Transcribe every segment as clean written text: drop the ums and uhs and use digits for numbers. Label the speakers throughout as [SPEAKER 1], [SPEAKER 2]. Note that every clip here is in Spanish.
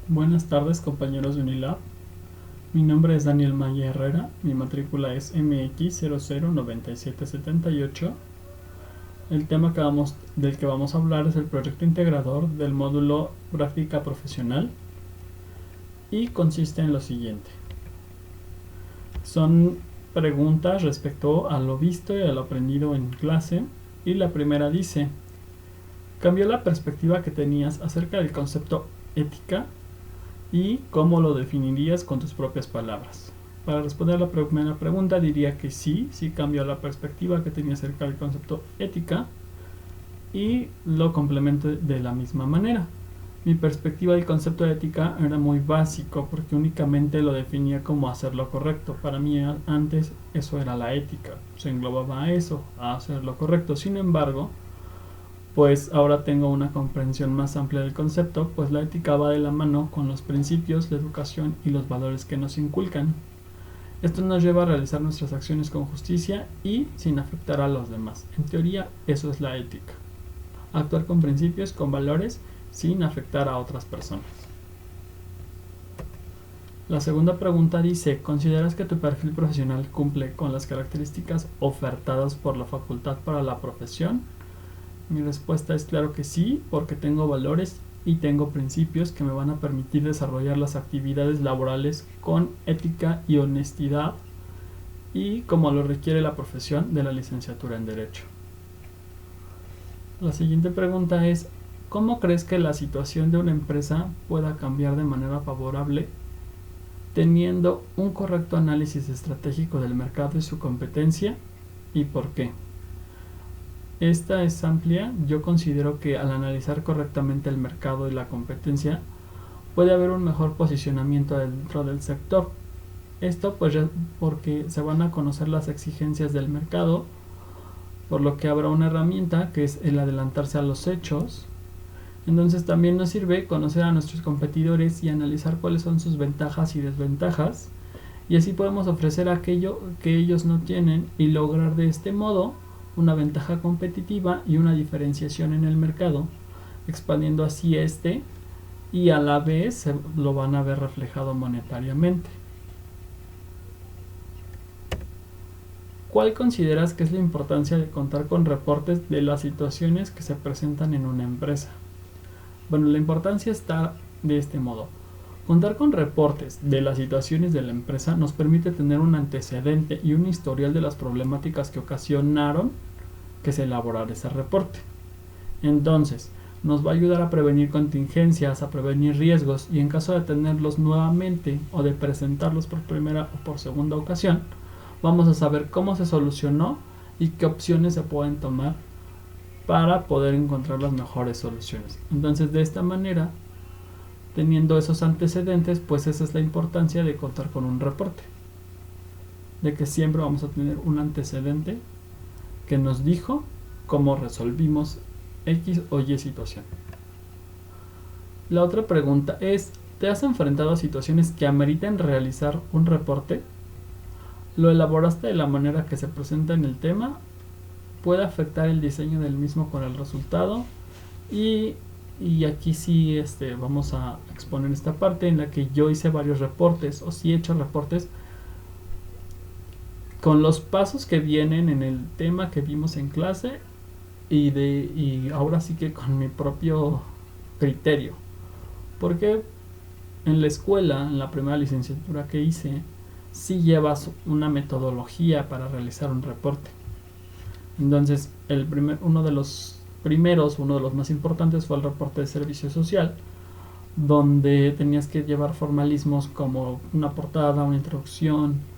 [SPEAKER 1] Buenas tardes, compañeros de Unilab. Mi nombre es Daniel Maya Herrera, mi matrícula es MX009778. El tema del que vamos a hablar es el proyecto integrador del módulo Práctica Profesional y consiste en lo siguiente. Son preguntas respecto a lo visto y a lo aprendido en clase, y la primera dice: ¿cambió la perspectiva que tenías acerca del concepto ética y cómo lo definirías con tus propias palabras? Para responder a la primera pregunta diría que sí cambió la perspectiva que tenía acerca del concepto ética, y lo complemento de la misma manera. Mi perspectiva del concepto de ética era muy básico porque únicamente lo definía como hacer lo correcto. Para mí antes eso era la ética, se englobaba a eso, a hacer lo correcto. Sin embargo, pues ahora tengo una comprensión más amplia del concepto, pues la ética va de la mano con los principios, la educación y los valores que nos inculcan. Esto nos lleva a realizar nuestras acciones con justicia y sin afectar a los demás. En teoría, eso es la ética. Actuar con principios, con valores, sin afectar a otras personas. La segunda pregunta dice: ¿consideras que tu perfil profesional cumple con las características ofertadas por la facultad para la profesión? Mi respuesta es claro que sí, porque tengo valores y tengo principios que me van a permitir desarrollar las actividades laborales con ética y honestidad, y como lo requiere la profesión de la licenciatura en Derecho. La siguiente pregunta es: ¿cómo crees que la situación de una empresa pueda cambiar de manera favorable teniendo un correcto análisis estratégico del mercado y su competencia, y por qué? Esta es amplia. Yo considero que al analizar correctamente el mercado y la competencia puede haber un mejor posicionamiento dentro del sector. Esto pues ya porque se van a conocer las exigencias del mercado, por lo que habrá una herramienta que es el adelantarse a los hechos. Entonces también nos sirve conocer a nuestros competidores y analizar cuáles son sus ventajas y desventajas, y así podemos ofrecer aquello que ellos no tienen y lograr de este modo una ventaja competitiva y una diferenciación en el mercado, expandiendo así y a la vez se lo van a ver reflejado monetariamente. ¿Cuál consideras que es la importancia de contar con reportes de las situaciones que se presentan en una empresa? Bueno, la importancia está de este modo. Contar con reportes de las situaciones de la empresa nos permite tener un antecedente y un historial de las problemáticas que ocasionaron que se elaborara ese reporte. Entonces, nos va a ayudar a prevenir contingencias, a prevenir riesgos, y en caso de tenerlos nuevamente o de presentarlos por primera o por segunda ocasión, vamos a saber cómo se solucionó y qué opciones se pueden tomar para poder encontrar las mejores soluciones. Entonces, de esta manera, teniendo esos antecedentes, pues esa es la importancia de contar con un reporte, de que siempre vamos a tener un antecedente que nos dijo cómo resolvimos X o Y situación. La otra pregunta es: ¿te has enfrentado a situaciones que ameriten realizar un reporte? ¿Lo elaboraste de la manera que se presenta en el tema? ¿Puede afectar el diseño del mismo con el resultado? Y aquí sí vamos a exponer esta parte en la que yo hice varios reportes, o sí he hecho reportes con los pasos que vienen en el tema que vimos en clase, y ahora sí que con mi propio criterio, porque en la escuela, en la primera licenciatura que hice, sí llevas una metodología para realizar un reporte. Entonces uno de los más importantes fue el reporte de servicio social, donde tenías que llevar formalismos como una portada, una introducción,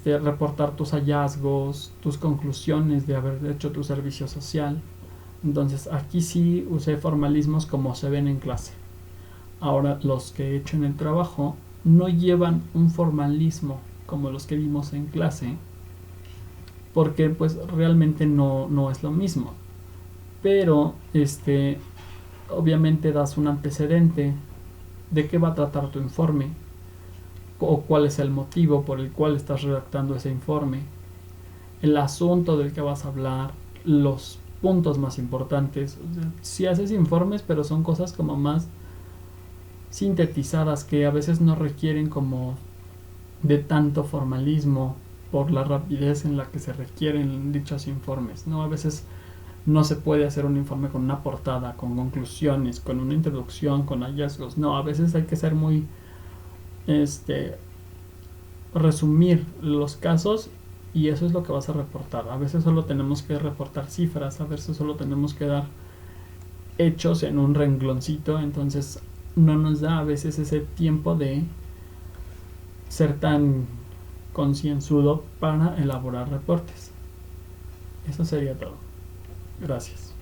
[SPEAKER 1] reportar tus hallazgos, tus conclusiones de haber hecho tu servicio social. Entonces aquí sí usé formalismos como se ven en clase. Ahora los que he hecho en el trabajo no llevan un formalismo como los que vimos en clase, porque pues realmente no es lo mismo. Pero obviamente das un antecedente de qué va a tratar tu informe, o cuál es el motivo por el cual estás redactando ese informe, el asunto del que vas a hablar, los puntos más importantes. O sea, si haces informes, pero son cosas como más sintetizadas, que a veces no requieren como de tanto formalismo por la rapidez en la que se requieren dichos informes, ¿no? A veces no se puede hacer un informe con una portada, con conclusiones, con una introducción, con hallazgos. No, a veces hay que ser muy, resumir los casos y eso es lo que vas a reportar. A veces solo tenemos que reportar cifras, a veces solo tenemos que dar hechos en un rengloncito, entonces no nos da a veces ese tiempo de ser tan concienzudo para elaborar reportes. Eso sería todo. Gracias.